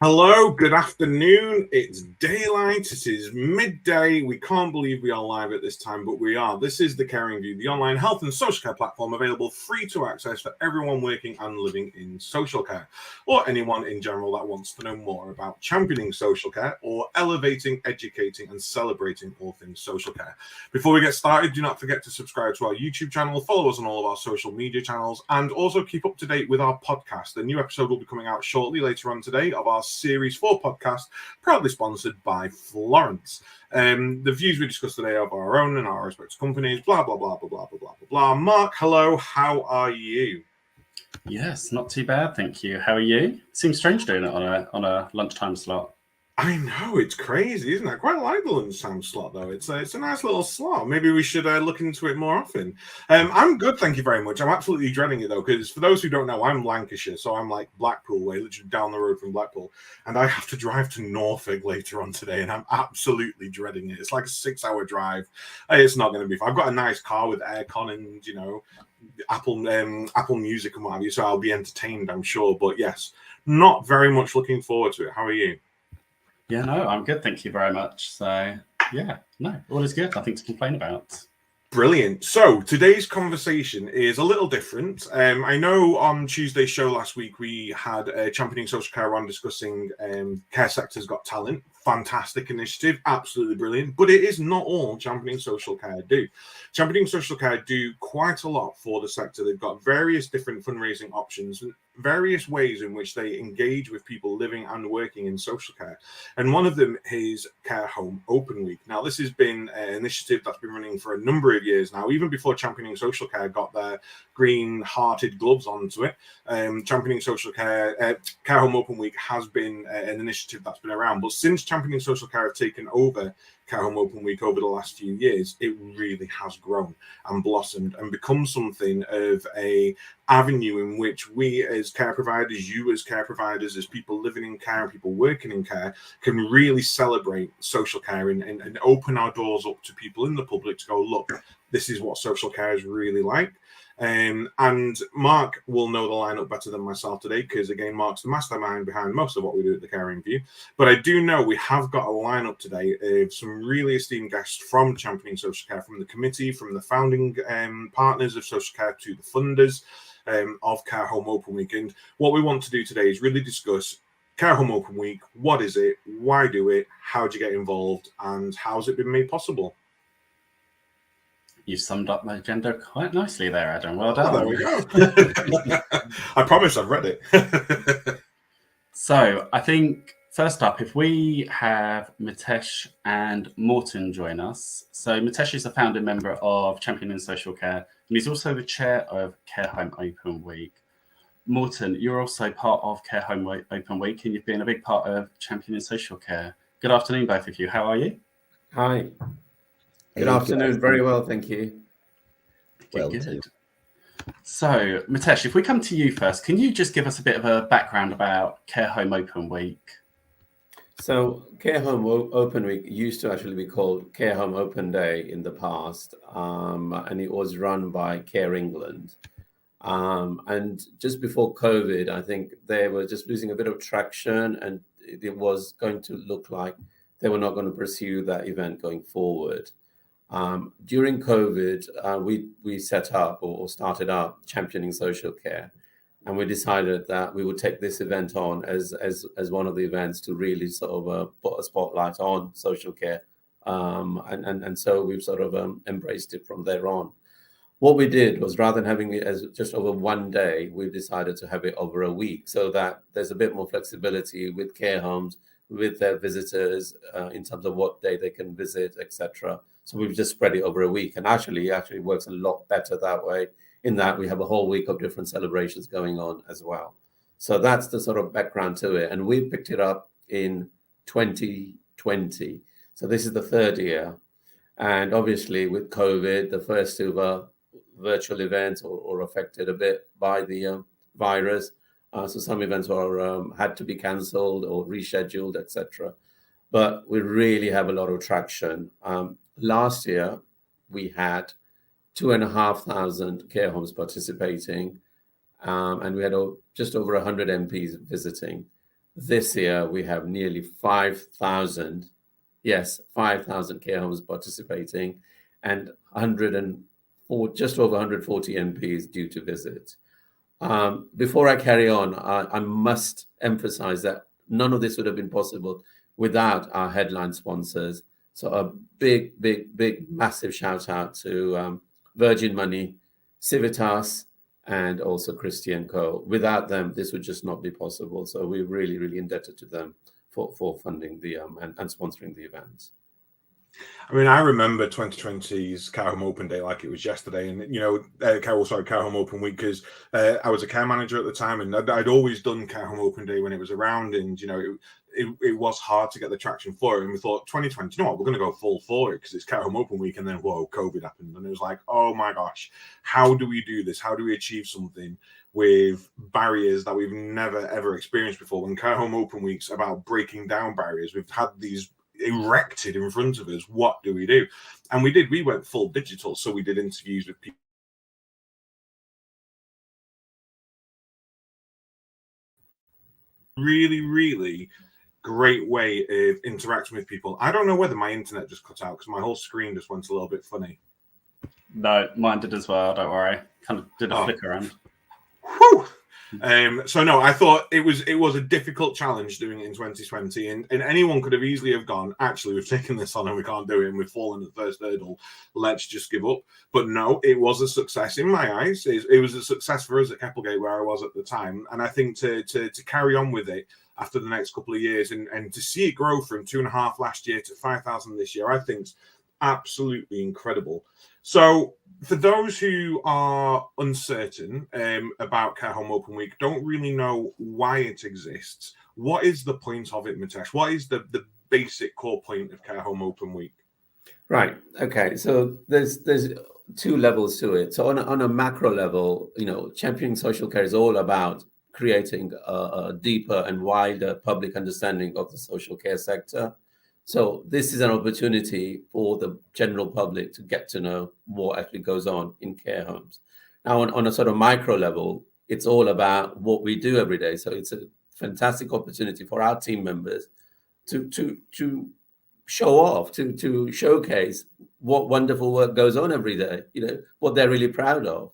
Hello, good afternoon. It's daylight. It is midday. We can't believe we are live at this time, but we are. This is the Caring View, the online health and social care platform available free to access for everyone working and living in social care, or anyone in general that wants to know more about championing social care or elevating, educating, and celebrating all things social care. Before we get started, do not forget to subscribe to our YouTube channel, follow us on all of our social media channels, and also keep up to date with our podcast. A new episode will be coming out shortly later on today of our Series 4 podcast, proudly sponsored by Florence. The views we discussed today are of our own and our respective companies, blah, blah, blah, blah, blah, blah, blah, blah. Mark, hello, how are you? Yes, not too bad, thank you. How are you? Seems strange doing it on a lunchtime slot. I know, it's crazy, isn't it? I quite like the lunchtime slot, though. It's a nice little slot. Maybe we should look into it more often. I'm good, thank you very much. I'm absolutely dreading it, though, because for those who don't know, I'm Lancashire, so I'm like Blackpool way, literally down the road from Blackpool. And I have to drive to Norfolk later on today, and I'm absolutely dreading it. It's like a 6-hour drive. It's not going to be fun. I've got a nice car with aircon and, Apple Music and what have you, so I'll be entertained, I'm sure. But yes, not very much looking forward to it. How are you? Yeah, no, I'm good, thank you very much. So, yeah, no, all is good. Nothing to complain about. Brilliant. So today's conversation is a little different. I know on Tuesday's show last week we had a Championing Social Care on discussing Care Sector's Got Talent. Fantastic initiative, absolutely brilliant. But it is not all Championing Social Care do. Championing Social Care do quite a lot for the sector. They've got various different fundraising options, various ways in which they engage with people living and working in social care. And one of them is Care Home Open Week. Now, this has been an initiative that's been running for a number of years now, even before Championing Social Care got their green-hearted gloves onto it. Championing Social Care, Care Home Open Week has been an initiative that's been around. But since Championing Social Care have taken over Care Home Open Week over the last few years, it really has grown and blossomed and become something of a avenue in which we as care providers, you as care providers, as people living in care and people working in care, can really celebrate social care and open our doors up to people in the public to go, look, this is what social care is really like. And Mark will know the lineup better than myself today because, again, Mark's the mastermind behind most of what we do at the Caring View. But I do know we have got a lineup today of some really esteemed guests from Championing Social Care, from the committee, from the founding partners of social care to the funders of Care Home Open Week. And what we want to do today is really discuss Care Home Open Week. What is it? Why do it? How do you get involved? And how's it been made possible? You summed up my agenda quite nicely there, Adam. Well done. There we go. I promise I've read it. So I think first up, if we have Mitesh and Morton join us. So Mitesh is a founding member of Championing Social Care, and he's also the chair of Care Home Open Week. Morton, you're also part of Care Home Open Week, and you've been a big part of Championing Social Care. Good afternoon, both of you. How are you? Hi. Good afternoon. Very well, thank you. Good. So, Mitesh, if we come to you first, can you just give us a bit of a background about Care Home Open Week? So, Care Home Open Week used to actually be called Care Home Open Day in the past, and it was run by Care England. And just before COVID, I think they were just losing a bit of traction, and it was going to look like they were not going to pursue that event going forward. During COVID, we set up or started up Championing Social Care, and we decided that we would take this event on as one of the events to really sort of put a spotlight on social care, and so we've sort of embraced it from there on. What we did was, rather than having it as just over one day, we decided to have it over a week, so that there's a bit more flexibility with care homes, with their visitors, in terms of what day they can visit, etc. So we've just spread it over a week, and actually works a lot better that way, in that we have a whole week of different celebrations going on as well. So that's the sort of background to it. And we picked it up in 2020. So this is the third year. And obviously with COVID, the first two were virtual events or affected a bit by the virus. So some events were had to be cancelled or rescheduled, etc. But we really have a lot of traction. Last year, we had 2,500 care homes participating, and we had just over 100 MPs visiting. This year, we have nearly 5,000, yes, 5,000 care homes participating, and 104, just over 140 MPs due to visit. Before I carry on, I must emphasize that none of this would have been possible without our headline sponsors. So a big, big, big, massive shout out to Virgin Money, Civitas, and also Christian Co. Without them, this would just not be possible. So we're really, really indebted to them for funding the and sponsoring the events. I mean, I remember 2020's Care Home Open Day like it was yesterday, and Care Home Open Week, because I was a care manager at the time, and I'd always done Care Home Open Day when it was around, and it was hard to get the traction for it, and we thought 2020, you know what, we're going to go full for it because it's Care Home Open Week, and then whoa, COVID happened, and it was like, oh my gosh, how do we do this? How do we achieve something with barriers that we've never ever experienced before? When Care Home Open Week's about breaking down barriers, we've had these erected in front of us. What do we do? And we went full digital. So we did interviews with people. Really, really great way of interacting with people. I don't know whether my internet just cut out because my whole screen just went a little bit funny. No, mine did as well. Don't worry. Kind of did a flick around. Whew. So no, I thought it was a difficult challenge doing it in 2020, and anyone could have easily have gone, actually, we've taken this on and we can't do it, and we've fallen at the first hurdle, let's just give up. But no, it was a success in my eyes. It was a success for us at Keppelgate, where I was at the time, and I think to carry on with it after the next couple of years and to see it grow from 2.5 last year to 5,000 this year, I think is absolutely incredible. So for those who are uncertain about Care Home Open Week, don't really know why it exists, what is the point of it, Mitesh? What is the basic core point of Care Home Open Week? Right. Okay. So there's two levels to it. So on a macro level, championing social care is all about creating a deeper and wider public understanding of the social care sector. So this is an opportunity for the general public to get to know what actually goes on in care homes. Now, on a sort of micro level, it's all about what we do every day. So it's a fantastic opportunity for our team members to show off, to showcase what wonderful work goes on every day, what they're really proud of.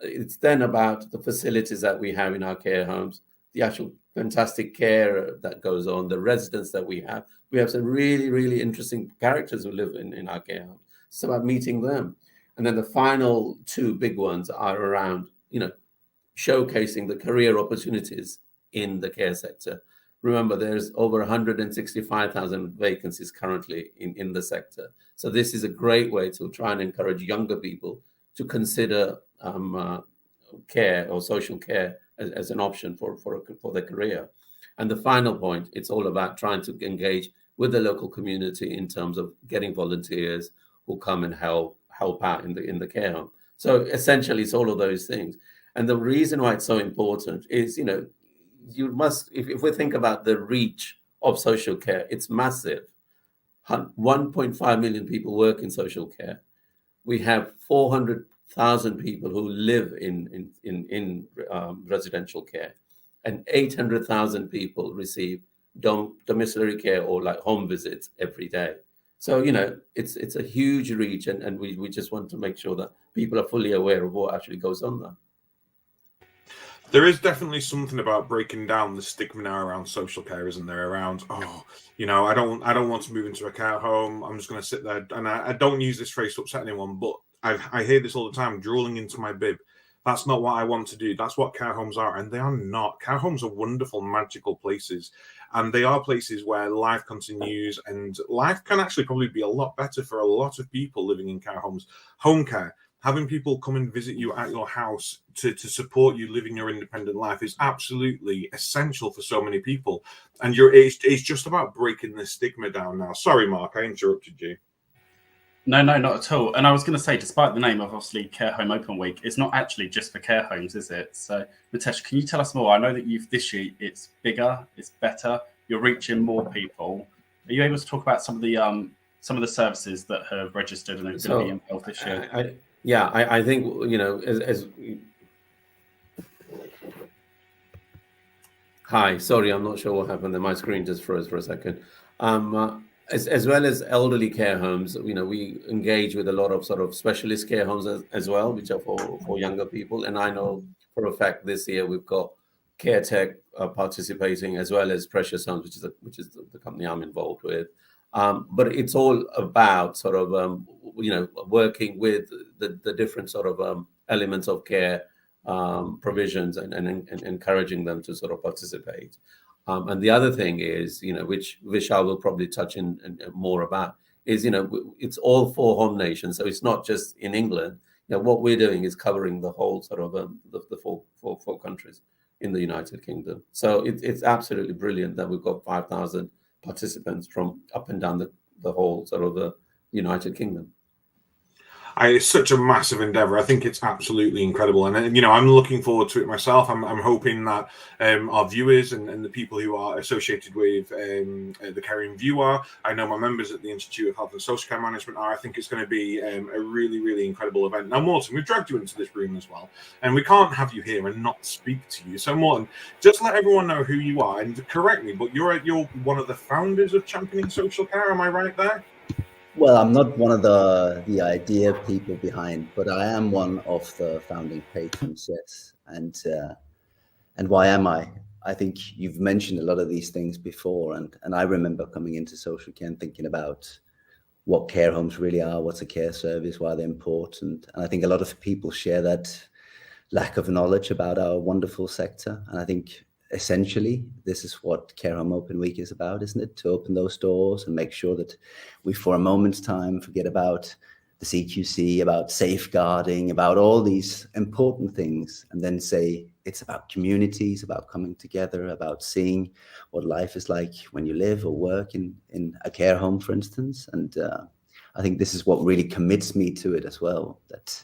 It's then about the facilities that we have in our care homes, the actual fantastic care that goes on, the residents that we have. We have some really, really interesting characters who live in our care homes. It's about meeting them. And then the final two big ones are around, showcasing the career opportunities in the care sector. Remember, there's over 165,000 vacancies currently in the sector. So this is a great way to try and encourage younger people to consider care or social care as an option for their career. And the final point, it's all about trying to engage with the local community in terms of getting volunteers who come and help out in the care home. So essentially, it's all of those things. And the reason why it's so important is, you must, if we think about the reach of social care, it's massive. 1.5 million people work in social care. We have 400,000 people who live in residential care, and 800,000 people receive domiciliary care or like home visits every day. So, it's a huge reach, and we just want to make sure that people are fully aware of what actually goes on there. There is definitely something about breaking down the stigma now around social care, isn't there? Around, I don't want to move into a care home. I'm just going to sit there, and I don't use this phrase to upset anyone, but I hear this all the time, drooling into my bib. That's not what I want to do. That's what care homes are, and they are not. Care homes are wonderful, magical places, and they are places where life continues, and life can actually probably be a lot better for a lot of people living in care homes. Home care, having people come and visit you at your house to support you living your independent life is absolutely essential for so many people. And it's just about breaking the stigma down now. Sorry, Mark, I interrupted you. No, not at all. And I was going to say, despite the name of obviously Care Home Open Week, it's not actually just for care homes, is it? So, Mitesh, can you tell us more? I know that this year it's bigger, it's better, you're reaching more people. Are you able to talk about some of the services that have registered and are going to be involved this year? I think Hi, sorry, I'm not sure what happened there. My screen just froze for a second. As well as elderly care homes, we engage with a lot of sort of specialist care homes as well, which are for younger people. And I know for a fact this year we've got Care Tech participating, as well as Precious Homes, which is the company I'm involved with. But it's all about sort of working with the different sort of elements of care provisions and encouraging them to sort of participate. And the other thing is, which Vishal will probably touch in more about, is, it's all for home nation. So it's not just in England. What we're doing is covering the whole sort of the four countries in the United Kingdom. So it's absolutely brilliant that we've got 5,000 participants from up and down the whole sort of the United Kingdom. It's such a massive endeavor. I think it's absolutely incredible, and I'm looking forward to it myself. I'm hoping that our viewers and the people who are associated with the Caring View are. I know my members at the Institute of Health and Social Care Management are. I think it's going to be a really, really incredible event. Now, Morton, we've dragged you into this room as well, and we can't have you here and not speak to you. So, Morton, just let everyone know who you are, and correct me, but you're one of the founders of Championing Social Care. Am I right there? Well, I'm not one of the idea people behind, but I am one of the founding patrons, yes. And why am I? I think you've mentioned a lot of these things before, and I remember coming into social care and thinking about what care homes really are, what's a care service, why they're important. And I think a lot of people share that lack of knowledge about our wonderful sector. And I think essentially this is what Care Home Open Week is about, isn't it? To open those doors and make sure that we, for a moment's time, forget about the CQC, about safeguarding, about all these important things, and then say it's about communities, about coming together, about seeing what life is like when you live or work in a care home, for instance. And I think this is what really commits me to it as well, that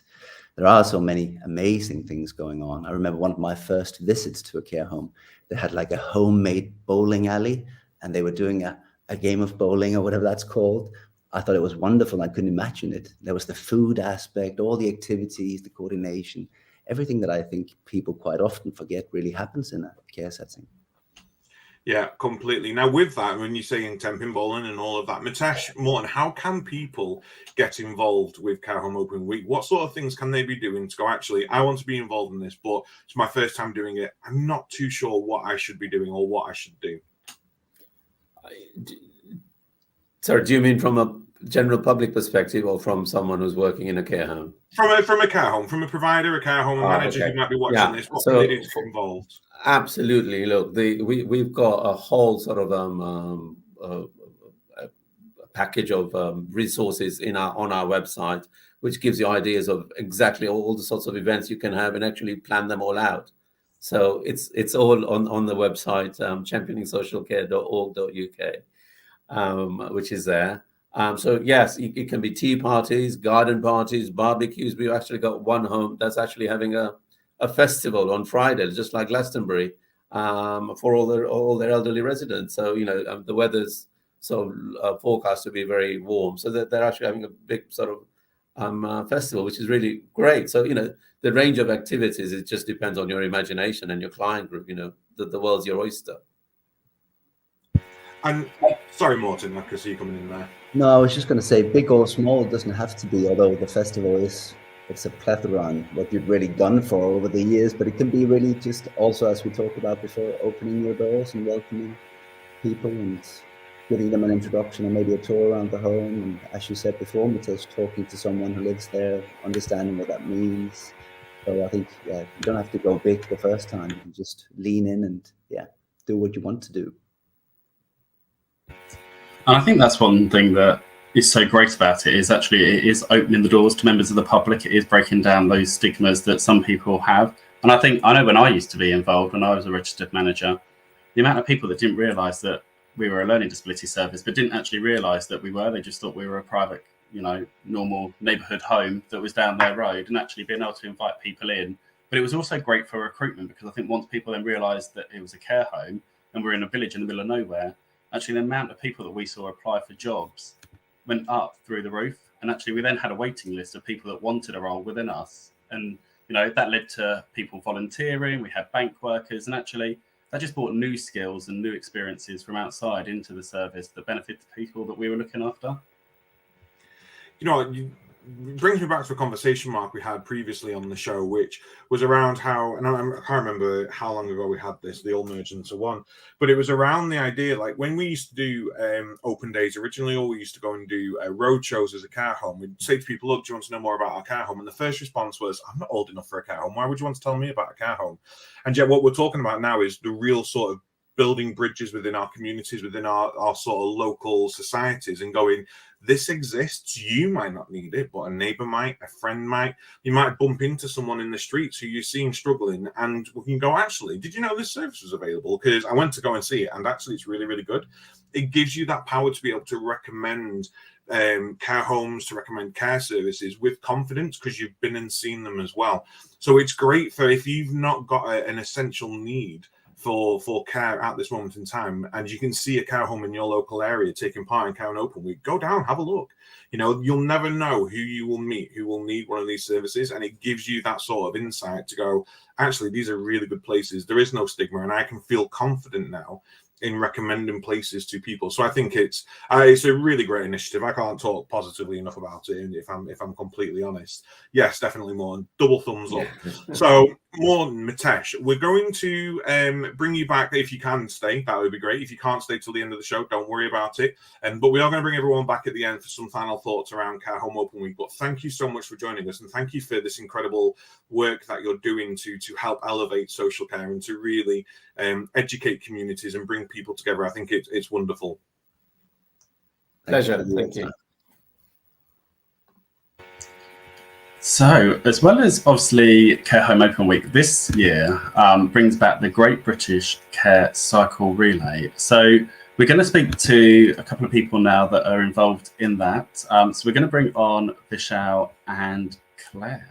there are so many amazing things going on. I remember one of my first visits to a care home. They had like a homemade bowling alley, and they were doing a game of bowling or whatever that's called. I thought it was wonderful. I couldn't imagine it. There was the food aspect, all the activities, the coordination, everything that I think people quite often forget really happens in a care setting. Yeah, completely. Now, with that, when you're saying temping bowling and all of that, Mitesh, Morton, how can people get involved with Care Home Open Week? What sort of things can they be doing to go, actually, I want to be involved in this, but it's my first time doing it. I'm not too sure what I should be doing or what I should do. Sorry, do you mean from a general public perspective or from someone who's working in a care home? From a care home, from a provider, a care home, a manager who might be watching this. What can they do to get involved? Absolutely. Look, we've got a whole sort of package of resources on our website, which gives you ideas of exactly all the sorts of events you can have and actually plan them all out. So it's all on the website, championingsocialcare.org.uk, which is there. So yes, it can be tea parties, garden parties, barbecues. We've actually got one home that's actually having a festival on Friday, just like Glastonbury, for all their elderly residents. So the weather's forecast to be very warm, so that they're actually having a big sort of festival, which is really great. So the range of activities, it just depends on your imagination and your client group. The world's your oyster. And sorry, Morton, I can see you coming in there. No, I was just going to say, big or small doesn't have to be, although the festival it's a plethora on what you've really done for over the years, but it can be really just also, as we talked about before, opening your doors and welcoming people and giving them an introduction and maybe a tour around the home. And as you said before, Mitesh, talking to someone who lives there, understanding what that means. So I think, you don't have to go big the first time. You can just lean in and, do what you want to do. And I think that's one thing that is so great about it, is actually it is opening the doors to members of the public. It is breaking down those stigmas that some people have. And I know when I used to be involved, when I was a registered manager, the amount of people that didn't realise that we were a learning disability service, but didn't actually realise that we were. They just thought we were a private, normal neighbourhood home that was down their road, and actually being able to invite people in. But it was also great for recruitment, because I think once people then realised that it was a care home and we're in a village in the middle of nowhere, actually the amount of people that we saw apply for jobs went up through the roof. And actually we then had a waiting list of people that wanted a role within us. And, that led to people volunteering. We had bank workers. And actually that just brought new skills and new experiences from outside into the service that benefit the people that we were looking after. You know, it brings me back to a conversation, Mark, we had previously on the show, which was around how, and I can't remember how long ago we had this, they all merged into one, but it was around the idea, like when we used to do open days originally, or we used to go and do road shows as a care home, we'd say to people, look, do you want to know more about our care home? And the first response was, I'm not old enough for a care home. Why would you want to tell me about a care home? And yet what we're talking about now is the real sort of building bridges within our communities, within our sort of local societies, and going, this exists. You might not need it, but a neighbor might, a friend might. You might bump into someone in the streets who you're seeing struggling, and we can go, actually, did you know this service was available? Because I went to go and see it, and actually it's really, really good. It gives you that power to be able to recommend care homes, to recommend care services with confidence, because you've been and seen them as well. So it's great for if you've not got an essential need for care at this moment in time, and you can see a care home in your local area taking part in Care and Open Week, go down, have a look. You know, you'll never know who you will meet who will need one of these services, and it gives you that sort of insight to go, actually, these are really good places. There is no stigma, and I can feel confident now in recommending places to people. So I think it's a really great initiative. I can't talk positively enough about it, if I'm completely honest. Yes, definitely more. Double thumbs up. So more, Mitesh, we're going to bring you back if you can stay. That would be great. If you can't stay till the end of the show, don't worry about it. But we are going to bring everyone back at the end for some final thoughts around Care Home Open Week. But thank you so much for joining us, and thank you for this incredible work that you're doing to help elevate social care and to really educate communities and bring people together. I think it's wonderful. Pleasure. Thank you. So, as well as obviously Care Home Open Week, this year brings back the Great British Care Cycle Relay. So we're going to speak to a couple of people now that are involved in that. So we're going to bring on Vishal and Claire.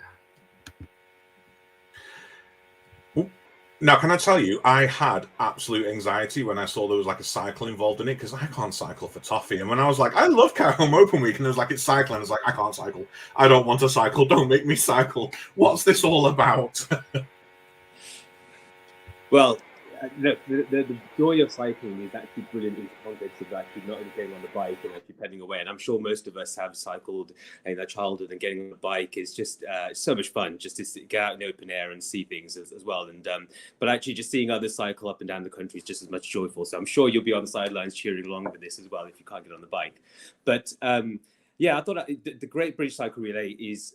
Now, can I tell you, I had absolute anxiety when I saw there was like a cycle involved in it, because I can't cycle for toffee. And when I was like, I love Care Home Open Week, and it was like, it's cycling, I was like, I can't cycle. I don't want to cycle. Don't make me cycle. What's this all about? Well, look, the joy of cycling is actually brilliant in the context of actually not only getting on the bike and actually pedaling away. And I'm sure most of us have cycled in our childhood, and getting on the bike is just so much fun, just to get out in the open air and see things as well. And but actually just seeing others cycle up and down the country is just as much joyful. So I'm sure you'll be on the sidelines cheering along with this as well if you can't get on the bike. But yeah, I thought the Great British Cycle Relay is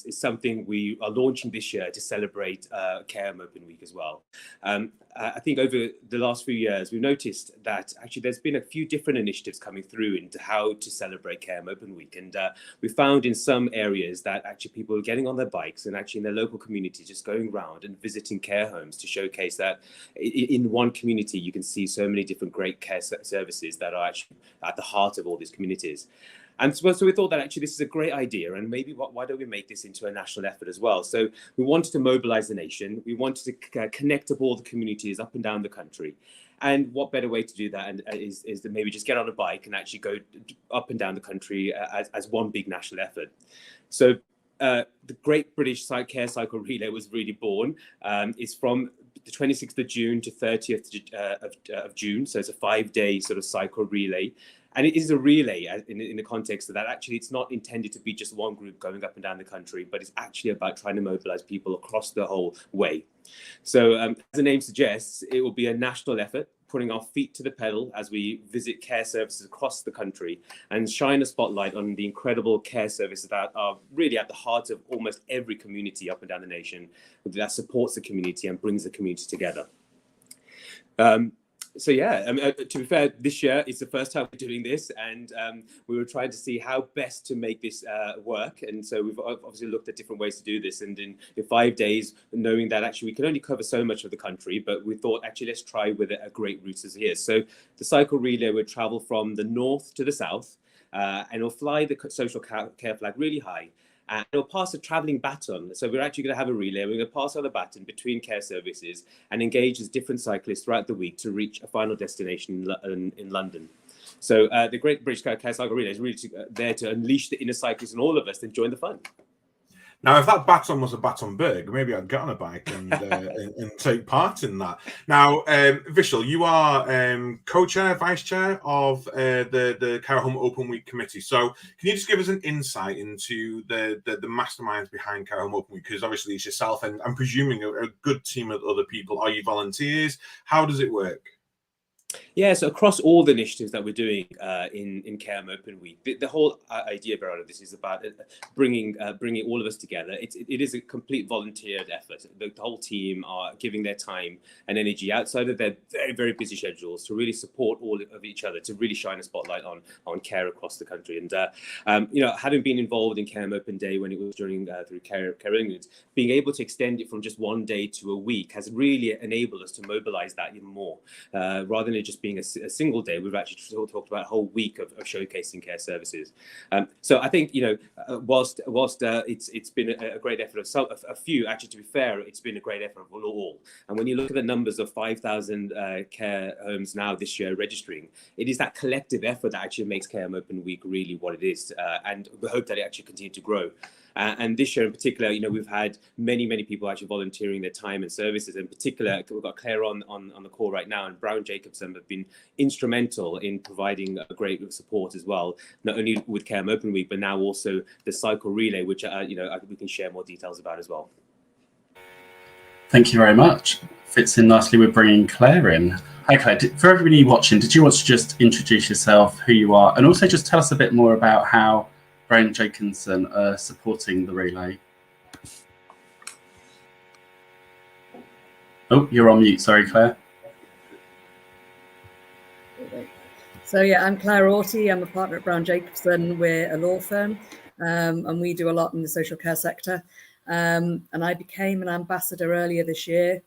something we are launching this year to celebrate Care Home Open Week as well. I think over the last few years, we've noticed that actually there's been a few different initiatives coming through into how to celebrate Care Home Open Week. And we found in some areas that actually people are getting on their bikes and actually in their local community, just going around and visiting care homes to showcase that in one community, you can see so many different great care services that are actually at the heart of all these communities. And so we thought that actually this is a great idea, and maybe why don't we make this into a national effort as well? So we wanted to mobilize the nation. We wanted to connect up all the communities up and down the country. And what better way to do that is to maybe just get on a bike and actually go up and down the country as one big national effort. So the Great British Care Cycle Relay was really born. It's from the 26th of June to 30th of June. So it's a 5-day sort of cycle relay. And it is a relay in the context of that. Actually, it's not intended to be just one group going up and down the country, but it's actually about trying to mobilize people across the whole way. So as the name suggests, it will be a national effort, putting our feet to the pedal as we visit care services across the country and shine a spotlight on the incredible care services that are really at the heart of almost every community up and down the nation, that supports the community and brings the community together. So yeah, to be fair, this year it's the first time we're doing this, and we were trying to see how best to make this work. And so we've obviously looked at different ways to do this. And in 5 days, knowing that actually we can only cover so much of the country, but we thought actually let's try with a great route as here. So the cycle relay would travel from the north to the south, and it'll fly the social care flag really high. And it'll pass a travelling baton. So we're actually going to have a relay. We're going to pass on the baton between care services and engage as different cyclists throughout the week to reach a final destination in London. So the Great British Care Cycle Relay is really there to unleash the inner cyclists and all of us and join the fun. Now, if that baton was a baton berg, maybe I'd get on a bike and take part in that. Now, Vishal, you are co-chair, vice chair of the Care Home Open Week committee. So, can you just give us an insight into the masterminds behind Care Home Open Week? Because obviously it's yourself, and I'm presuming a good team of other people. Are you volunteers? How does it work? Yeah, so across all the initiatives that we're doing in Care Home Open Week, the whole idea behind this is about bringing all of us together. It is a complete volunteered effort. The whole team are giving their time and energy outside of their very, very busy schedules to really support all of each other, to really shine a spotlight on care across the country. And having been involved in Care Home Open Day when it was during through Care England, being able to extend it from just one day to a week has really enabled us to mobilise that even more, rather than it just being a single day. We've actually talked about a whole week of showcasing care services. So I think, whilst it's been a great effort of a few, actually, to be fair, it's been a great effort of all. And when you look at the numbers of 5,000 care homes now this year registering, it is that collective effort that actually makes Care Home Open Week really what it is. And we hope that it actually continue to grow. And this year in particular, we've had many people actually volunteering their time and services. In particular, we've got Claire on the call right now, and Brown Jacobson have been instrumental in providing a great support as well, not only with Care Home Open Week, but now also the cycle relay, which we can share more details about as well. Thank you very much. Fits in nicely with bringing Claire in. Hi Claire, for everybody watching, did you want to just introduce yourself, who you are, and also just tell us a bit more about how Brown Jacobson are supporting the relay? Oh, you're on mute. Sorry, Claire. So yeah, I'm Claire Orty. I'm a partner at Brown Jacobson. We're a law firm, and we do a lot in the social care sector. And I became an ambassador earlier this year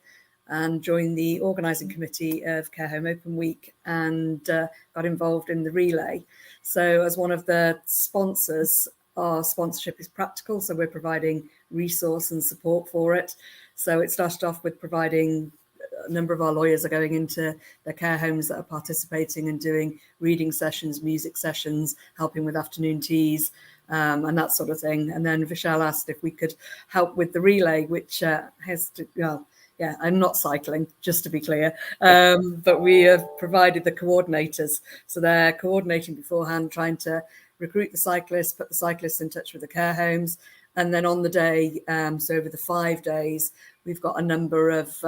and joined the organising committee of Care Home Open Week and got involved in the relay. So as one of the sponsors, our sponsorship is practical, so we're providing resource and support for it. So it started off with providing, a number of our lawyers are going into the care homes that are participating and doing reading sessions, music sessions, helping with afternoon teas, and that sort of thing. And then Vishal asked if we could help with the relay, which has to, yeah, I'm not cycling, just to be clear, but we have provided the coordinators. So they're coordinating beforehand, trying to recruit the cyclists, put the cyclists in touch with the care homes. And then on the day, so over the 5 days, we've got a number of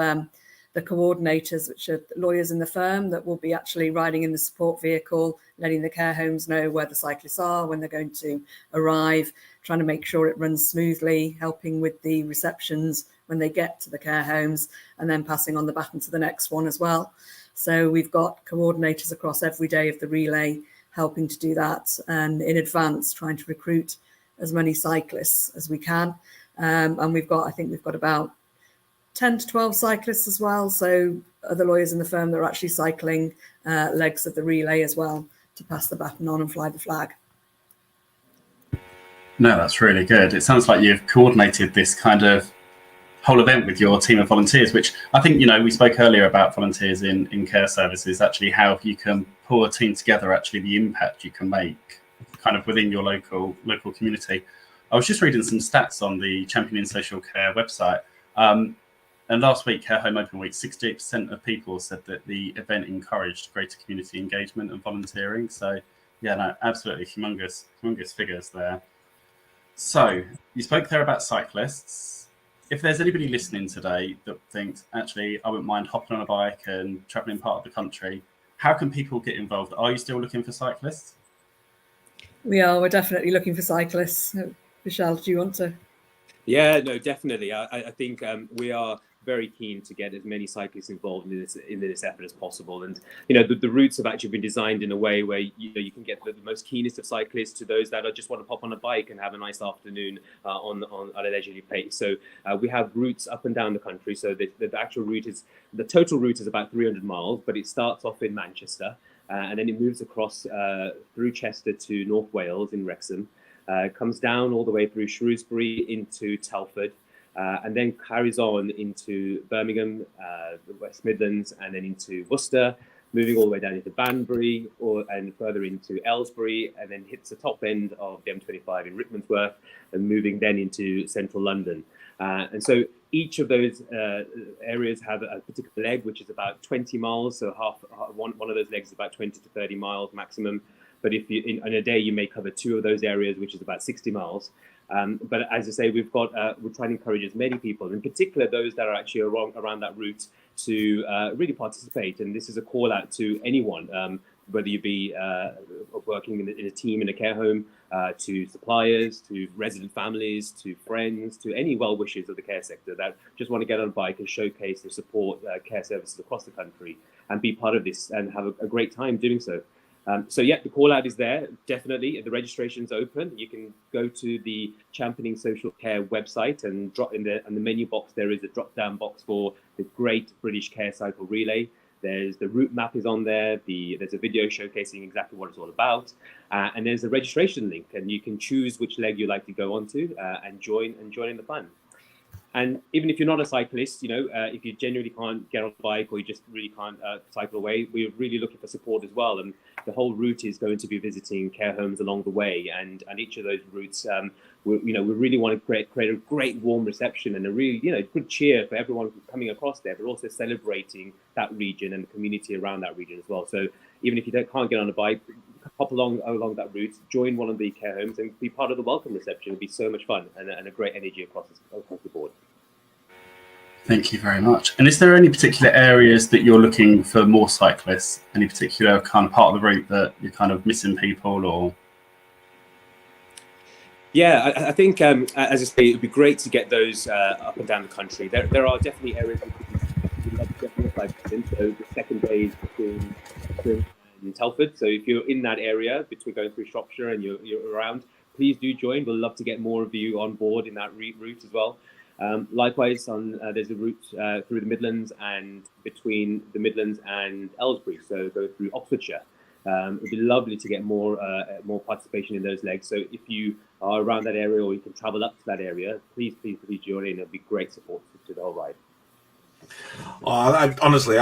the coordinators, which are lawyers in the firm, that will be actually riding in the support vehicle, letting the care homes know where the cyclists are, when they're going to arrive, trying to make sure it runs smoothly, helping with the receptions when they get to the care homes, and then passing on the baton to the next one as well. So we've got coordinators across every day of the relay helping to do that, and in advance trying to recruit as many cyclists as we can. And I think we've got about 10 to 12 cyclists as well. So other lawyers in the firm that are actually cycling legs of the relay as well to pass the baton on and fly the flag. No, that's really good. It sounds like you've coordinated this kind of whole event with your team of volunteers, which I think, we spoke earlier about volunteers in care services, actually how you can pull a team together, actually the impact you can make kind of within your local community. I was just reading some stats on the Championing Social Care website. And last week, Care Home Open Week, 68% of people said that the event encouraged greater community engagement and volunteering. So, yeah, no, absolutely humongous figures there. So, you spoke there about cyclists. If there's anybody listening today that thinks, actually, I wouldn't mind hopping on a bike and traveling part of the country, how can people get involved? Are you still looking for cyclists? We're definitely looking for cyclists. Vishal, do you want to? Yeah, no, definitely. I think we are very keen to get as many cyclists involved in this effort as possible. And the routes have actually been designed in a way where you can get the most keenest of cyclists to those that just want to pop on a bike and have a nice afternoon on at a leisurely pace. So we have routes up and down the country. So the actual route the total route is about 300 miles, but it starts off in Manchester and then it moves across through Chester to North Wales in Wrexham. Comes down all the way through Shrewsbury into Telford, and then carries on into Birmingham, the West Midlands, and then into Worcester, moving all the way down into Banbury and further into Aylesbury, and then hits the top end of the M25 in Rickmansworth, and moving then into central London. And so each of those areas have a particular leg, which is about 20 miles. So one of those legs is about 20 to 30 miles maximum. But if you in a day, you may cover 2 of those areas, which is about 60 miles. But as I say, we're trying to encourage as many people, in particular those that are actually around that route, to really participate. And this is a call out to anyone, whether you be working in a team in a care home, to suppliers, to resident families, to friends, to any well-wishers of the care sector that just want to get on a bike and showcase their support care services across the country and be part of this and have a great time doing so. So yeah, the call out is there, definitely. The registration's open. You can go to the Championing Social Care website and drop in the menu box. There is a drop down box for the Great British Care Cycle Relay. There's the route map is on there. There's a video showcasing exactly what it's all about. And there's a registration link, and you can choose which leg you'd like to go onto and join in the fun. And even if you're not a cyclist, if you genuinely can't get on a bike or you just really can't cycle away, we're really looking for support as well. And the whole route is going to be visiting care homes along the way. And each of those routes, we really want to create a great warm reception and a really, good cheer for everyone coming across there, but also celebrating that region and the community around that region as well. So even if you can't get on a bike, hop along that route, join one of the care homes and be part of the welcome reception. It'll be so much fun and a great energy across the board. Thank you very much. And is there any particular areas that you're looking for more cyclists? Any particular kind of part of the route that you're kind of missing people or? Yeah, I think, as I say, it would be great to get those up and down the country. There are definitely areas we'd love to get more cyclists in. So the second day is between and Telford. So if you're in that area between going through Shropshire and you're around, please do join. We'll love to get more of you on board in that route as well. Likewise, there's a route through the Midlands and between the Midlands and Aylesbury, so go through Oxfordshire. It'd be lovely to get more participation in those legs. So if you are around that area or you can travel up to that area, please join in. It'll be great support to the whole ride. Honestly,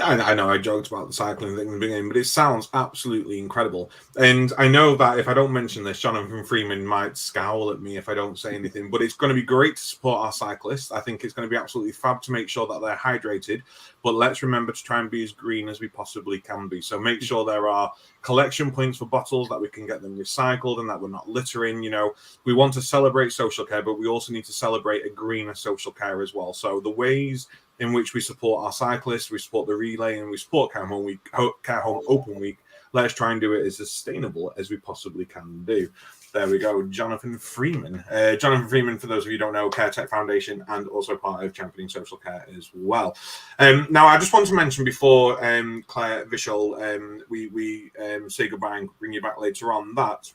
I know I joked about the cycling thing in the beginning, but it sounds absolutely incredible. And I know that if I don't mention this, Jonathan Freeman might scowl at me if I don't say anything, but it's going to be great to support our cyclists. I think it's going to be absolutely fab to make sure that they're hydrated, but let's remember to try and be as green as we possibly can be. So make sure there are collection points for bottles, that we can get them recycled and that we're not littering. We want to celebrate social care, but we also need to celebrate a greener social care as well. So the ways in which we support our cyclists, we support the relay, and we support Care Home Open Week. Let's try and do it as sustainable as we possibly can do. There we go, Jonathan Freeman. Jonathan Freeman, for those of you who don't know, CareTech Foundation, and also part of Championing Social Care as well. Now, I just want to mention before Claire Vishal, we say goodbye and bring you back later on, that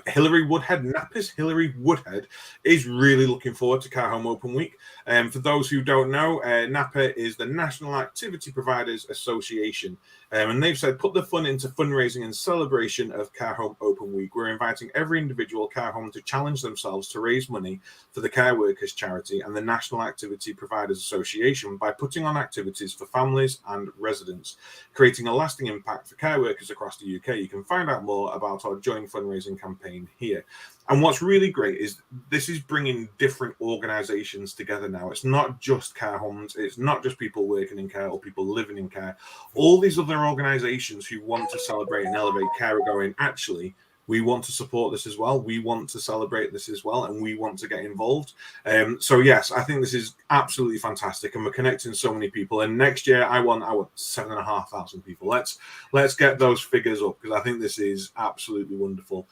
Hilary Woodhead, Napper's Hilary Woodhead, is really looking forward to Care Home Open Week. For those who don't know, Napper is the National Activity Providers Association. And they've said, put the fun into fundraising and celebration of Care Home Open Week. We're inviting every individual care home to challenge themselves to raise money for the Care Workers Charity and the National Activity Providers Association by putting on activities for families and residents, creating a lasting impact for care workers across the UK. You can find out more about our joint fundraising campaign here. And what's really great is this is bringing different organizations together now. It's not just care homes. It's not just people working in care or people living in care. All these other organizations who want to celebrate and elevate care are going, actually, we want to support this as well. We want to celebrate this as well. And we want to get involved. So, yes, I think this is absolutely fantastic. And we're connecting so many people. And next year, I want 7,500 people. Let's get those figures up, because I think this is absolutely wonderful.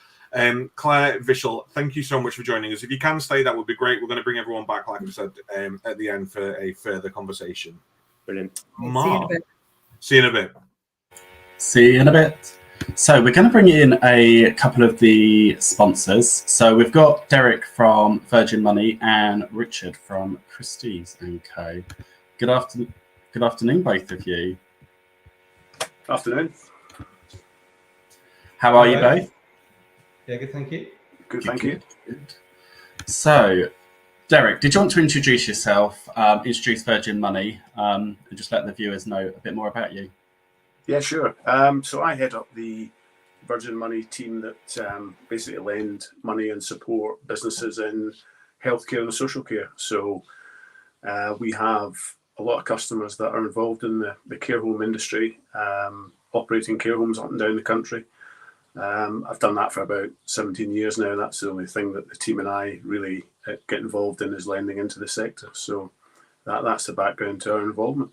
Claire Vishal, thank you so much for joining us. If you can stay, that would be great. We're going to bring everyone back, like I said, at the end for a further conversation. Brilliant. Mark, see you in a bit. See you in a bit. So we're going to bring in a couple of the sponsors. So we've got Derek from Virgin Money and Richard from Christie's & Co. Good afternoon, both of you. Afternoon. How are you both? Yeah, good, thank you. Good, thank you. Good. So, Derek, did you want to introduce yourself, introduce Virgin Money, and just let the viewers know a bit more about you? Yeah, sure. So I head up the Virgin Money team that basically lend money and support businesses in healthcare and social care. So we have a lot of customers that are involved in the care home industry, operating care homes up and down the country. I've done that for about 17 years now. That's the only thing that the team and I really get involved in, is lending into the sector. So that's the background to our involvement.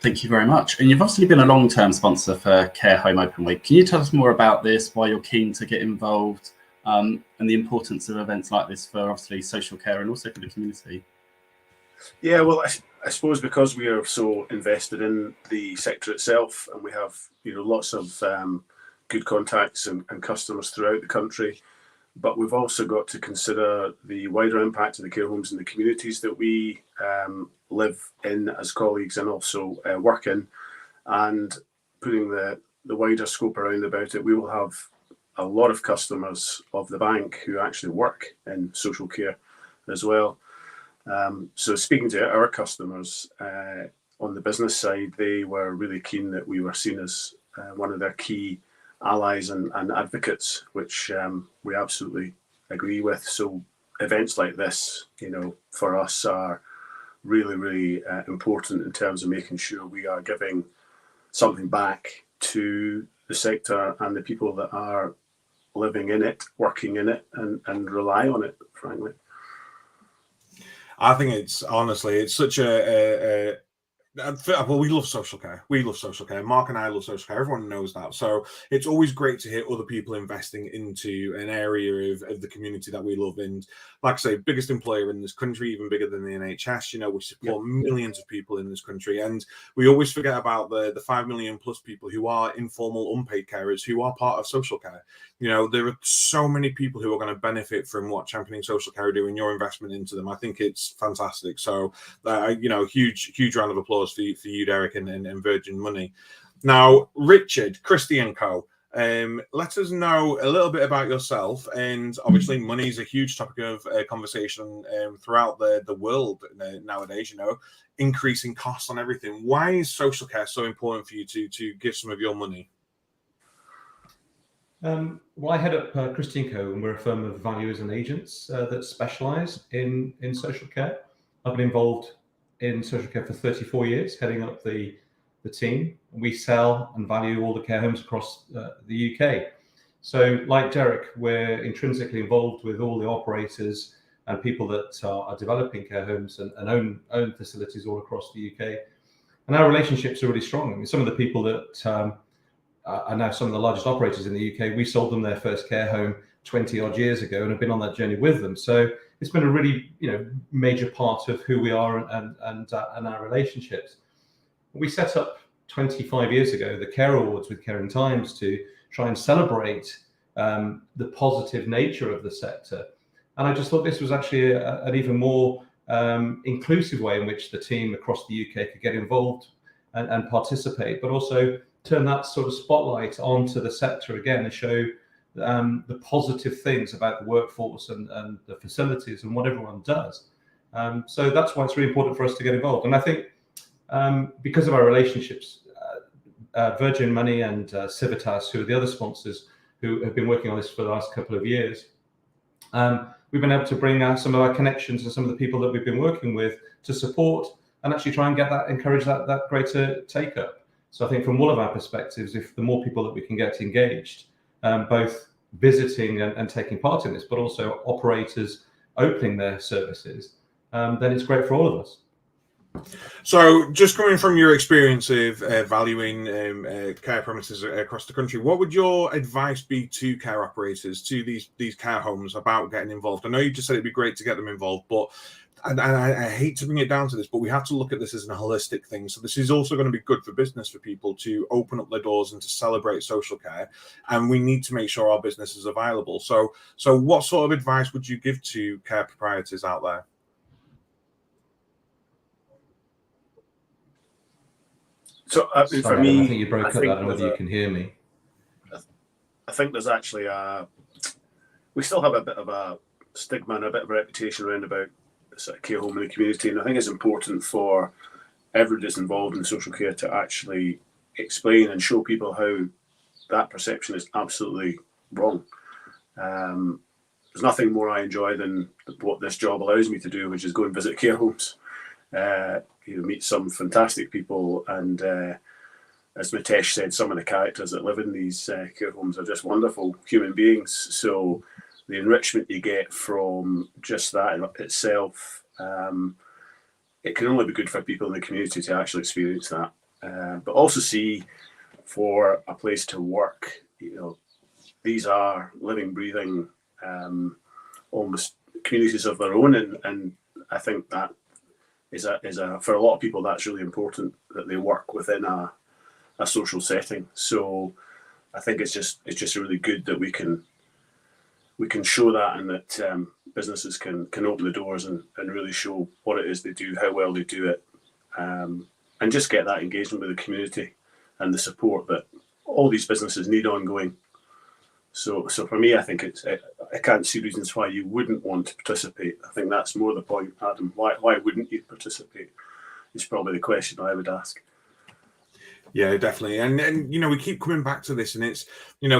Thank you very much. And you've obviously been a long-term sponsor for Care Home Open Week. Can you tell us more about this, why you're keen to get involved, and the importance of events like this for obviously social care and also for the community? Yeah, well, I suppose because we are so invested in the sector itself, and we have lots of good contacts and customers throughout the country, but we've also got to consider the wider impact of the care homes in the communities that we live in as colleagues and also work in, and putting the wider scope around about it. We will have a lot of customers of the bank who actually work in social care as well. So speaking to our customers on the business side, they were really keen that we were seen as one of their key allies and advocates, which we absolutely agree with. So events like this, for us are really, really important in terms of making sure we are giving something back to the sector and the people that are living in it, working in it, and rely on it, frankly. I think it's such well, we love social care. We love social care. Mark and I love social care. Everyone knows that. So it's always great to hear other people investing into an area of the community that we love. And like I say, biggest employer in this country, even bigger than the NHS. We support millions of people in this country. And we always forget about the 5 million plus people who are informal, unpaid carers, who are part of social care. There are so many people who are going to benefit from what Championing Social Care do and your investment into them. I think it's fantastic. So, huge round of applause for you, Derek, and Virgin Money. Now, Richard, Christie & Co. Let us know a little bit about yourself. And obviously, money is a huge topic of conversation throughout the world nowadays, increasing costs on everything. Why is social care so important for you to give some of your money? Well, I head up Christie & Co, and we're a firm of valuers and agents that specialise in social care. I've been involved in social care for 34 years, heading up the team. We sell and value all the care homes across the UK. So, like Derek, we're intrinsically involved with all the operators and people that are developing care homes and own facilities all across the UK. And our relationships are really strong. I mean, some of the people that are now some of the largest operators in the UK, we sold them their first care home 20 odd years ago and have been on that journey with them. So it's been a really major part of who we are and our relationships. We set up 25 years ago the Care Awards with Caring Times to try and celebrate the positive nature of the sector. And I just thought this was actually an even more inclusive way in which the team across the UK could get involved and participate, but also turn that sort of spotlight onto the sector again and show the positive things about the workforce and the facilities and what everyone does. So that's why it's really important for us to get involved. And I think because of our relationships, Virgin Money and Civitas, who are the other sponsors who have been working on this for the last couple of years, we've been able to bring some of our connections and some of the people that we've been working with to support and actually try and encourage that greater take-up. So I think from all of our perspectives, if the more people that we can get engaged, both visiting and taking part in this, but also operators opening their services, then it's great for all of us. So just coming from your experience of valuing care premises across the country, what would your advice be to care operators, to these care homes about getting involved? I know you just said it'd be great to get them involved, but and I hate to bring it down to this, but we have to look at this as a holistic thing. So this is also going to be good for business, for people to open up their doors and to celebrate social care. And we need to make sure our businesses are viable. So what sort of advice would you give to care proprietors out there? So Sorry, for me, I think you broke up. I don't know whether you can hear me. I think there's actually we still have a bit of a stigma and a bit of a reputation around about sort of care home in the community, and I think it's important for everybody that's involved in social care to actually explain and show people how that perception is absolutely wrong. There's nothing more I enjoy than what this job allows me to do, which is go and visit care homes, meet some fantastic people, and as Mitesh said, some of the characters that live in these care homes are just wonderful human beings. So the enrichment you get from just that itself, it can only be good for people in the community to actually experience that, but also see for a place to work. These are living, breathing, almost communities of their own, and I think that is for a lot of people that's really important, that they work within a social setting. So I think it's just really good that we can show that, and that businesses can open the doors and really show what it is they do, how well they do it, and just get that engagement with the community and the support that all these businesses need ongoing. So for me, I think I can't see reasons why you wouldn't want to participate. I think that's more the point, Adam. Why wouldn't you participate? Is probably the question I would ask. Yeah, definitely. And we keep coming back to this, and it's,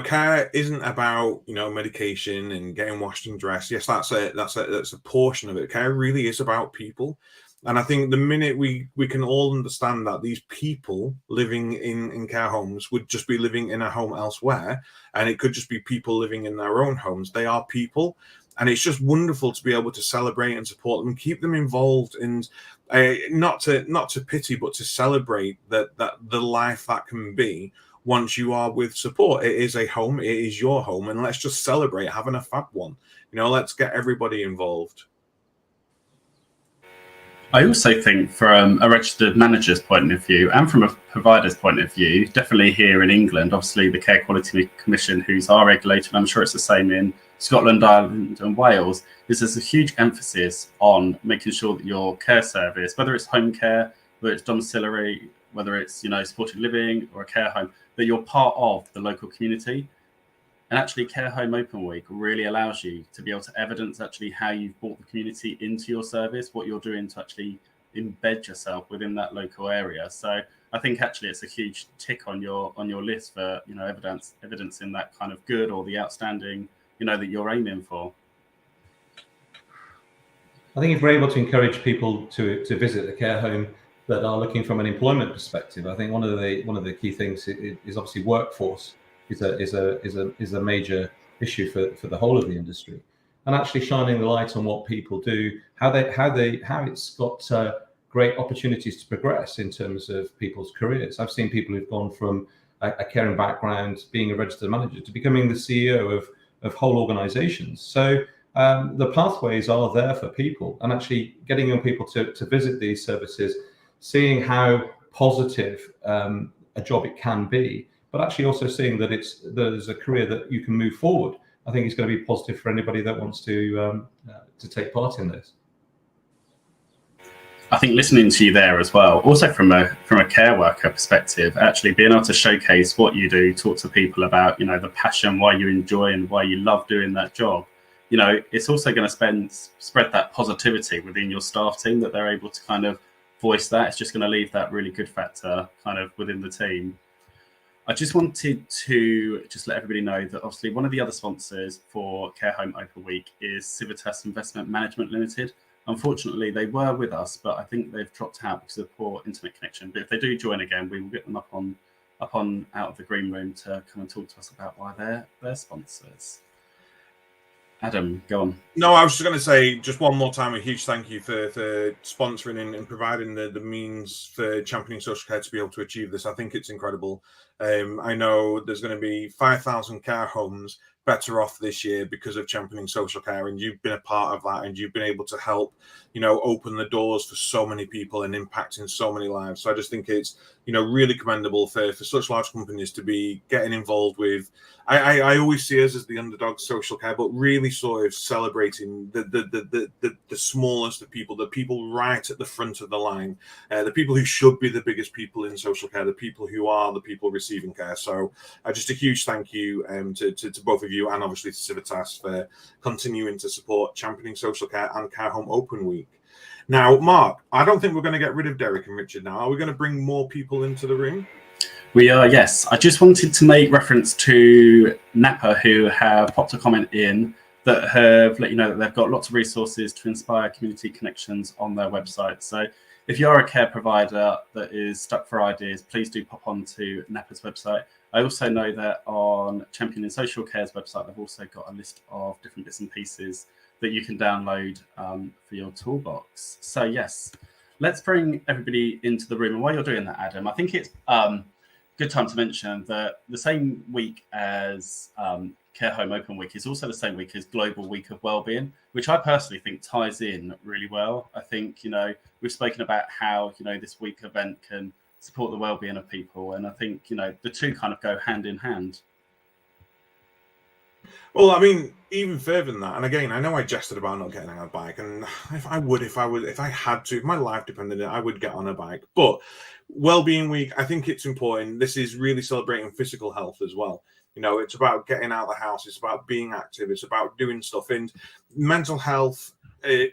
care isn't about, medication and getting washed and dressed. Yes, that's a portion of it. Care really is about people. And I think the minute we can all understand that these people living in care homes would just be living in a home elsewhere, and it could just be people living in their own homes. They are people. And it's just wonderful to be able to celebrate and support them, keep them involved, and not to pity, but to celebrate that the life that can be once you are with support. It is a home, it is your home, and let's just celebrate having a fab one. Let's get everybody involved. I also think from a registered manager's point of view and from a provider's point of view, definitely here in England, obviously the Care Quality Commission, who's our regulator, and I'm sure it's the same in Scotland, Ireland and Wales, is there's a huge emphasis on making sure that your care service, whether it's home care, whether it's domiciliary, whether it's supported living or a care home, that you're part of the local community. And actually Care Home Open Week really allows you to be able to evidence actually how you've brought the community into your service, what you're doing to actually embed yourself within that local area. So I think actually it's a huge tick on your list for evidence in that kind of good or the outstanding that you're aiming for. I think if we're able to encourage people to visit the care home that are looking from an employment perspective, I think one of the key things is obviously workforce is a major issue for the whole of the industry, and actually shining the light on what people do, how it's got great opportunities to progress in terms of people's careers. I've seen people who've gone from a caring background, being a registered manager, to becoming the CEO of whole organizations. So the pathways are there for people, and actually getting young people to visit these services, seeing how positive a job it can be, but actually also seeing that there's a career that you can move forward, I think is going to be positive for anybody that wants to take part in this. I think listening to you there as well, also from a care worker perspective, actually being able to showcase what you do, talk to people about, the passion, why you enjoy and why you love doing that job. It's also going to spread that positivity within your staff team, that they're able to kind of voice that. It's just going to leave that really good factor kind of within the team. I just wanted to let everybody know that obviously one of the other sponsors for Care Home Open Week is Civitas Investment Management Limited. Unfortunately, they were with us, but I think they've dropped out because of poor internet connection. But if they do join again, we will get them up on out of the green room to come and talk to us about why they're sponsors. Adam, go on. No, I was just going to say just one more time a huge thank you for sponsoring and providing the means for championing social care to be able to achieve this. I think it's incredible. I know there's going to be 5,000 care homes better off this year because of championing social care, and you've been a part of that, and you've been able to help open the doors for so many people and impacting so many lives. So I just think it's really commendable for such large companies to be getting involved with. I always see us as the underdog social care, but really sort of celebrating the smallest of people, the people right at the front of the line, the people who should be the biggest people in social care, the people who are the people receiving care. So just a huge thank you to both of you, and obviously to Civitas for continuing to support championing social care and Care Home Open Week. Now, Mark, I don't think we're going to get rid of Derek and Richard now. Are we going to bring more people into the room? We are, yes. I just wanted to make reference to Napa, who have popped a comment in that have let you know that they've got lots of resources to inspire community connections on their website. So if you're a care provider that is stuck for ideas, please do pop onto Napa's website. I also know that on Championing Social Care's website, they've also got a list of different bits and pieces that you can download for your toolbox. So yes, let's bring everybody into the room. And while you're doing that, Adam, I think it's good time to mention that the same week as Care Home Open Week is also the same week as Global Week of Wellbeing, which I personally think ties in really well. I think, we've spoken about how, this week event can support the well-being of people. And I think, the two kind of go hand in hand. Well, I mean, even further than that, and again, I know I jested about not getting on a bike, and if I had to, if my life depended on it, I would get on a bike. But Wellbeing Week, I think it's important. This is really celebrating physical health as well. It's about getting out of the house. It's about being active. It's about doing stuff. And mental health,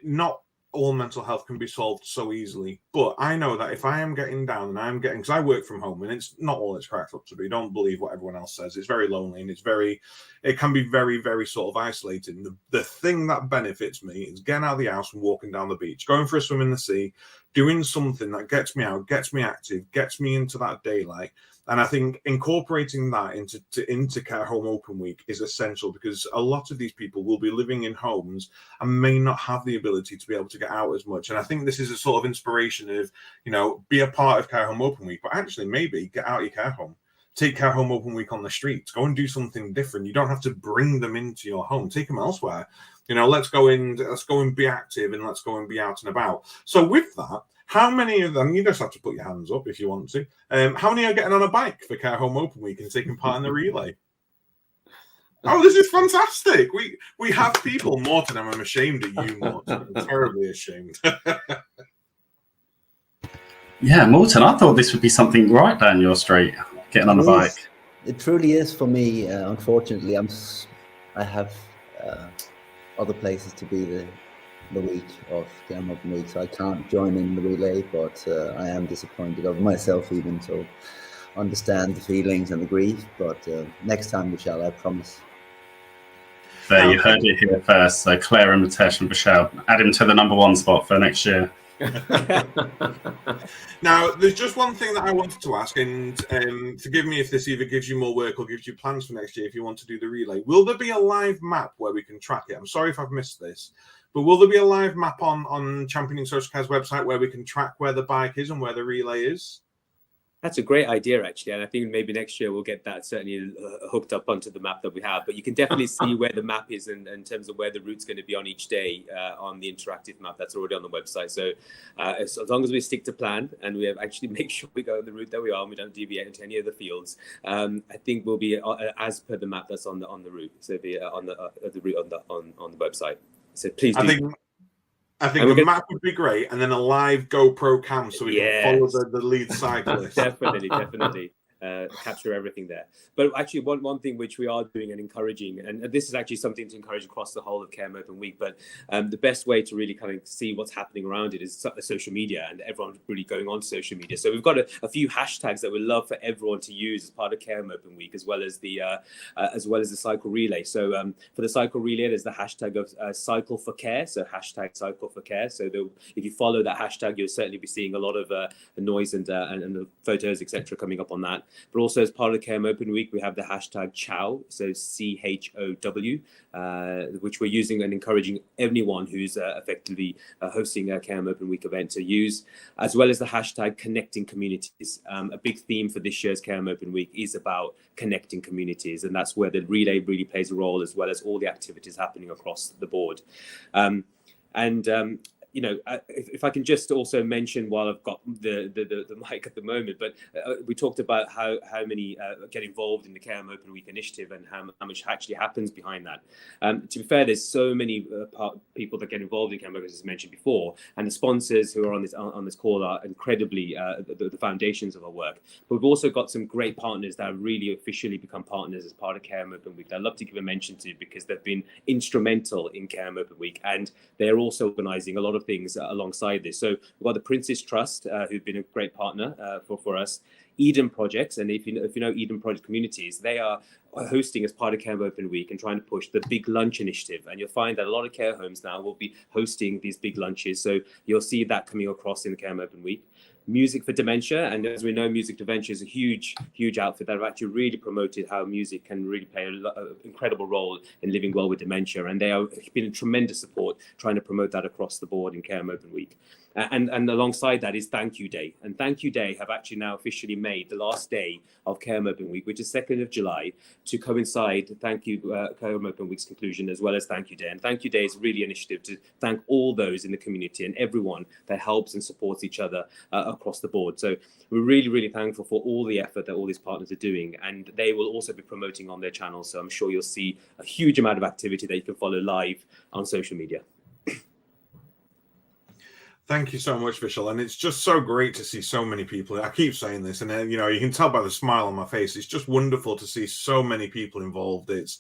not all mental health can be solved so easily. But I know that if I am getting down and I'm getting, because I work from home and it's not all it's cracked up to be. Don't believe what everyone else says. It's very lonely and it can be very, very sort of isolating. The thing that benefits me is getting out of the house and walking down the beach, going for a swim in the sea, doing something that gets me out, gets me active, gets me into that daylight. And I think incorporating that into Care Home Open Week is essential, because a lot of these people will be living in homes and may not have the ability to be able to get out as much. And I think this is a sort of inspiration of, be a part of Care Home Open Week, but actually maybe get out of your care home. Take Care Home Open Week on the streets. Go and do something different. You don't have to bring them into your home. Take them elsewhere. Let's go and be active, and let's go and be out and about. So with that, how many of them, you just have to put your hands up if you want to, how many are getting on a bike for Care Home Open Week and taking part in the relay? Oh, this is fantastic. We have people. Morton, I'm ashamed of you, Morton. I'm terribly ashamed. Yeah, Morton, I thought this would be something right down your street, getting on a bike. It truly is for me. Unfortunately, I have other places to be the week of Care Home Open Week, so I can't join in the relay, but I am disappointed of myself even, so understand the feelings and the grief, but next time we shall, I promise. There, you heard it here first. So Claire and Mitesh and Michelle, add him to the #1 spot for next year. Now, there's just one thing that I wanted to ask, and forgive me if this either gives you more work or gives you plans for next year if you want to do the relay. Will there be a live map where we can track it? I'm sorry if I've missed this, but will there be a live map on Championing Social Care's website where we can track where the bike is and where the relay is? That's a great idea, actually, and I think maybe next year we'll get that certainly hooked up onto the map that we have. But you can definitely see where the map is in terms of where the route's going to be on each day on the interactive map that's already on the website. So as long as we stick to plan and we have actually make sure we go the route that we are and we don't deviate into any of the fields, I think we'll be as per the map that's on the route. So the on the route on the website. So please do. I think the map would be great, and then a live GoPro cam so we can follow the lead cyclist. Definitely. Capture everything there. But actually, one thing which we are doing and encouraging, and this is actually something to encourage across the whole of Care Home Open Week, but the best way to really kind of see what's happening around it is social media, and everyone's really going on social media. So we've got a few hashtags that we'd love for everyone to use as part of Care Home Open Week, as well as the cycle relay. So for the cycle relay, there's the hashtag of Cycle for Care, so hashtag Cycle for Care. So if you follow that hashtag, you'll certainly be seeing a lot of the noise and the photos, etc., coming up on that. But also as part of Care Home Open Week, we have the hashtag CHOW, so CHOW, which we're using and encouraging anyone who's effectively hosting a Care Home Open Week event to use, as well as the hashtag Connecting Communities. A big theme for this year's Care Home Open Week is about connecting communities, and that's where the relay really plays a role, as well as all the activities happening across the board. If I can just also mention, while I've got the mic at the moment, but we talked about how many get involved in the Care Home Open Week initiative and how much actually happens behind that. To be fair, there's so many people that get involved in Care Home Open, as mentioned before, and the sponsors who are on this call are incredibly the foundations of our work. But we've also got some great partners that have really officially become partners as part of Care Home Open Week that I'd love to give a mention to, because they've been instrumental in Care Home Open Week, and they're also organising a lot of things alongside this. So we've got the Prince's Trust, who've been a great partner for us. Eden Projects, and if you know Eden Project Communities, they are hosting as part of Care Home Open Week and trying to push the Big Lunch Initiative. And you'll find that a lot of care homes now will be hosting these big lunches. So you'll see that coming across in the Care Home Open Week. Music for Dementia, and as we know, Music Dementia is a huge outfit that have actually really promoted how music can really play an incredible role in living well with dementia, and they have been a tremendous support trying to promote that across the board in Care Home Open Week. And alongside that is Thank You Day, and Thank You Day have actually now officially made the last day of Care Home Open Week, which is 2nd of July, to coincide Thank You Care Home Open Week's conclusion as well as Thank You Day. And Thank You Day is really an initiative to thank all those in the community and everyone that helps and supports each other across the board. So we're really, really thankful for all the effort that all these partners are doing, and they will also be promoting on their channel. So I'm sure you'll see a huge amount of activity that you can follow live on social media. Thank you so much, Vishal. And it's just so great to see so many people. I keep saying this, and you can tell by the smile on my face. It's just wonderful to see so many people involved. It's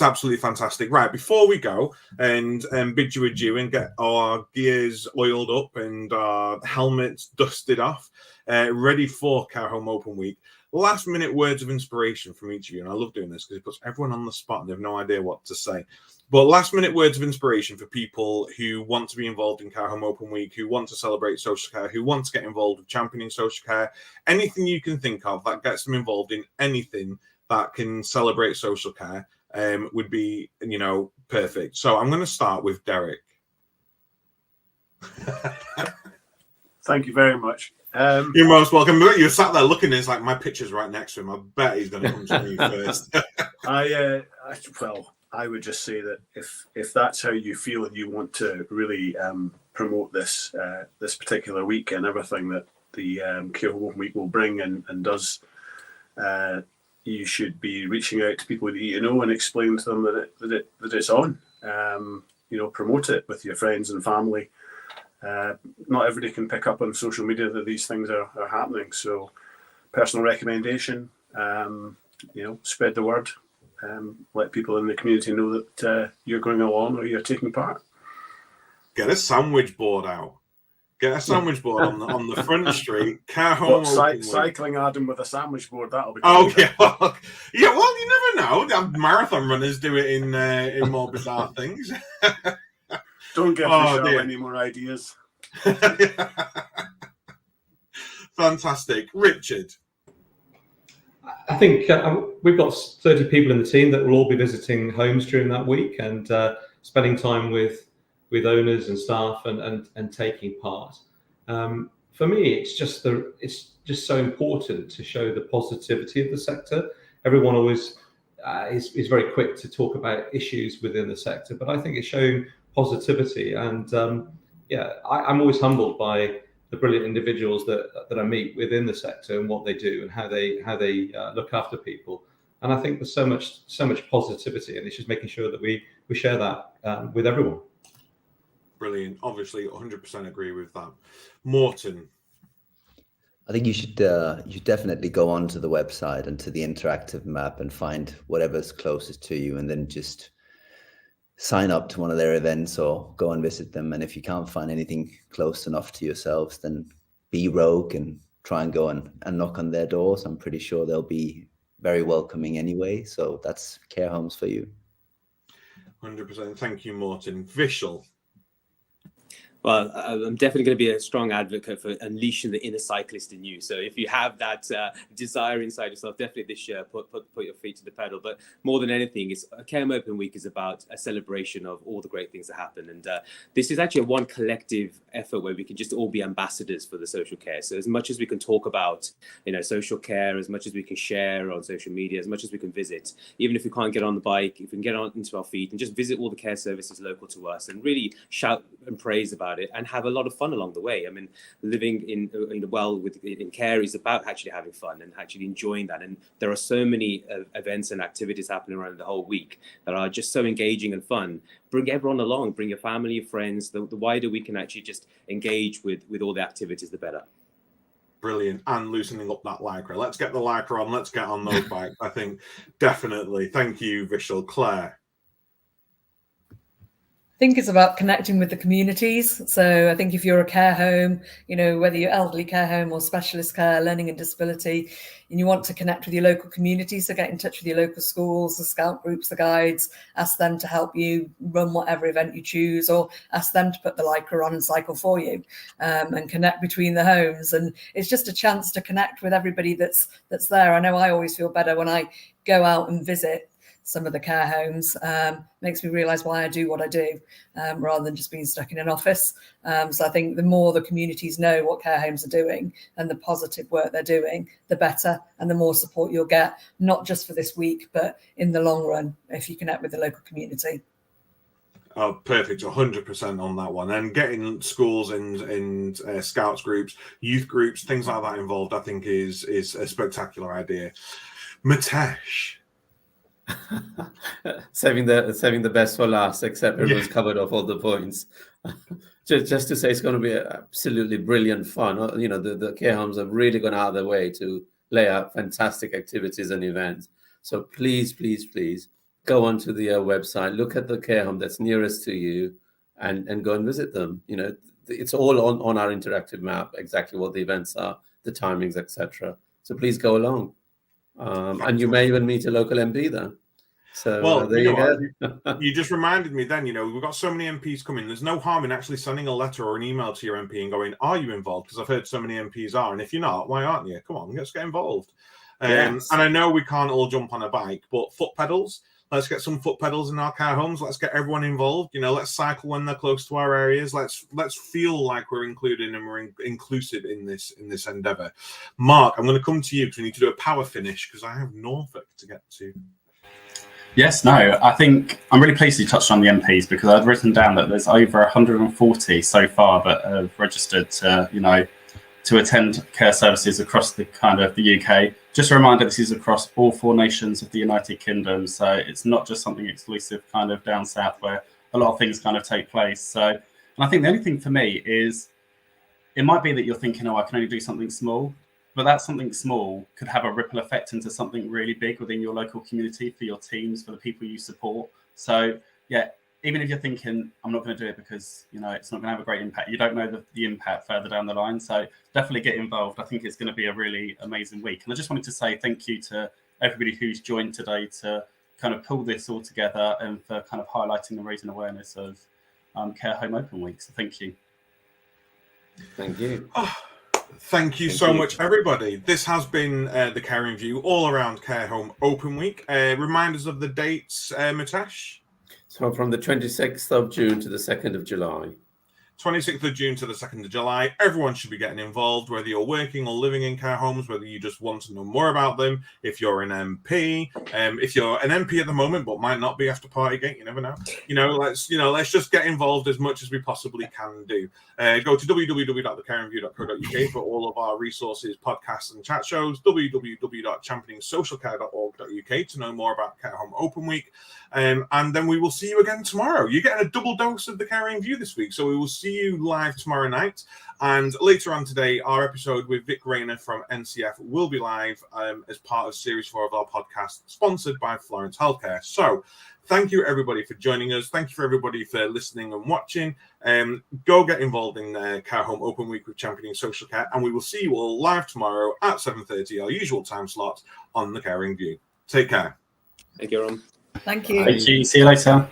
absolutely fantastic. Right, before we go and bid you adieu and get our gears oiled up and our helmets dusted off, ready for Care Home Open Week, last minute words of inspiration from each of you. And I love doing this because it puts everyone on the spot and they have no idea what to say. But last minute words of inspiration for people who want to be involved in Care Home Open Week, who want to celebrate social care, who want to get involved with championing social care, anything you can think of that gets them involved in anything that can celebrate social care would be, perfect. So I'm going to start with Derek. Thank you very much. You're most welcome. You sat there looking, it's like my picture's right next to him. I bet he's going to come to me first. I would just say that if that's how you feel and you want to really promote this particular week and everything that the Care Home Week will bring and does, you should be reaching out to people that you know and explain to them that it's on. Promote it with your friends and family. Not everybody can pick up on social media that these things are happening. So, personal recommendation, spread the word. Let people in the community know that you're going along or you're taking part. Get a sandwich board out. Get a sandwich board on the front street. Care Home cycling Adam with a sandwich board, that'll be cool. Okay. Well, you never know. The marathon runners do it in more bizarre things. Don't give Michelle any more ideas. Fantastic. Richard. I think we've got 30 people in the team that will all be visiting homes during that week and spending time with owners and staff and taking part. For me, it's just so important to show the positivity of the sector. Everyone always is very quick to talk about issues within the sector, but I think it's showing positivity. And I'm always humbled by the brilliant individuals that I meet within the sector and what they do and how they look after people. And I think there's so much positivity, and it's just making sure that we share that with everyone. Brilliant. Obviously, 100% agree with that. Morton. I think you should definitely go onto the website and to the interactive map and find whatever's closest to you, and then just sign up to one of their events or go and visit them. And if you can't find anything close enough to yourselves, then be rogue and try and go and knock on their doors. I'm pretty sure they'll be very welcoming anyway. So that's care homes for you. 100%. Thank you, Morton. Vishal. Well, I'm definitely going to be a strong advocate for unleashing the inner cyclist in you. So if you have that desire inside yourself, definitely this year, put your feet to the pedal. But more than anything, Care Home Open Week is about a celebration of all the great things that happen. And this is actually one collective effort where we can just all be ambassadors for the social care. So as much as we can talk about, social care, as much as we can share on social media, as much as we can visit, even if we can't get on the bike, if we can get on into our feet and just visit all the care services local to us and really shout and praise about it and have a lot of fun along the way. I mean, living in care is about actually having fun and actually enjoying that. And there are so many events and activities happening around the whole week that are just so engaging and fun. Bring everyone along, bring your family, your friends. The wider we can actually just engage with all the activities, the better. Brilliant. And loosening up that lycra. Let's get the lycra on. Let's get on those bikes. I think definitely. Thank you, Vishal. Claire. think it's about connecting with the communities. So I think if you're a care home, you know, whether you're elderly care home or specialist care, learning and disability, and you want to connect with your local community, so get in touch with your local schools, the scout groups, the guides, ask them to help you run whatever event you choose, or ask them to put the Lycra on and cycle for you, and connect between the homes. And it's just a chance to connect with everybody that's there. I know I always feel better when I go out and visit some of the care homes. Makes me realise why I do what I do, rather than just being stuck in an office. So I think the more the communities know what care homes are doing and the positive work they're doing, the better, and the more support you'll get, not just for this week, but in the long run, if you connect with the local community. Oh, perfect. 100% on that one. And getting schools and scouts groups, youth groups, things like that involved, I think is a spectacular idea. Mitesh. saving the best for last, except everyone's covered off all the points. just to say, it's going to be absolutely brilliant fun. You know, the care homes have really gone out of their way to lay out fantastic activities and events. So please go onto the website, look at the care home that's nearest to you, and go and visit them. You know, it's all on our interactive map, exactly what the events are, the timings, etc. So please go along. And you may even meet a local MP there. So well, there you go. You just reminded me then, you know, we've got so many MPs coming. There's no harm in actually sending a letter or an email to your MP and going, are you involved? Because I've heard so many MPs are. And if you're not, why aren't you? Come on, let's get involved. Yes. And I know we can't all jump on a bike, but foot pedals. Let's get some foot pedals in our care homes. Let's get everyone involved. You know, let's cycle when they're close to our areas. Let's feel like we're included and we're inclusive in this endeavour. Mark, I'm going to come to you because we need to do a power finish because I have Norfolk to get to. Yes, no, I think I'm really pleased you touched on the MPs because I've written down that there's over 140 so far that have registered to attend care services across the kind of the UK. Just a reminder, this is across all 4 nations of the United Kingdom. So it's not just something exclusive kind of down south where a lot of things kind of take place. So, and I think the only thing for me is it might be that you're thinking, oh, I can only do something small, but that something small could have a ripple effect into something really big within your local community, for your teams, for the people you support. So yeah, even if you're thinking, I'm not going to do it because, you know, it's not going to have a great impact, you don't know the impact further down the line. So definitely get involved. I think it's going to be a really amazing week. And I just wanted to say thank you to everybody who's joined today to kind of pull this all together and for kind of highlighting and raising awareness of Care Home Open Week. So thank you. Thank you. Thank you so much, everybody. This has been the Caring View all around Care Home Open Week. Reminders of the dates, Mitesh? So from the 26th of June to the 2nd of July. 26th of June to the 2nd of July. Everyone should be getting involved, whether you're working or living in care homes, whether you just want to know more about them. If you're an MP, if you're an MP at the moment, but might not be after Partygate, you never know. Let's just get involved as much as we possibly can do. Go to www.thecaringview.co.uk for all of our resources, podcasts, and chat shows. www.championingsocialcare.org.uk to know more about Care Home Open Week. And then we will see you again tomorrow. You're getting a double dose of the Caring View this week, so we will see you live tomorrow night. And later on today, our episode with Vic Rayner from NCF will be live as part of Series 4 of our podcast, sponsored by Florence Healthcare. So thank you, everybody, for joining us. Thank you for everybody for listening and watching. Go get involved in Care Home Open Week with Championing Social Care, and we will see you all live tomorrow at 7:30, our usual time slot on the Caring View. Take care. Thank you, Ron. Thank you. Thank you. See you later.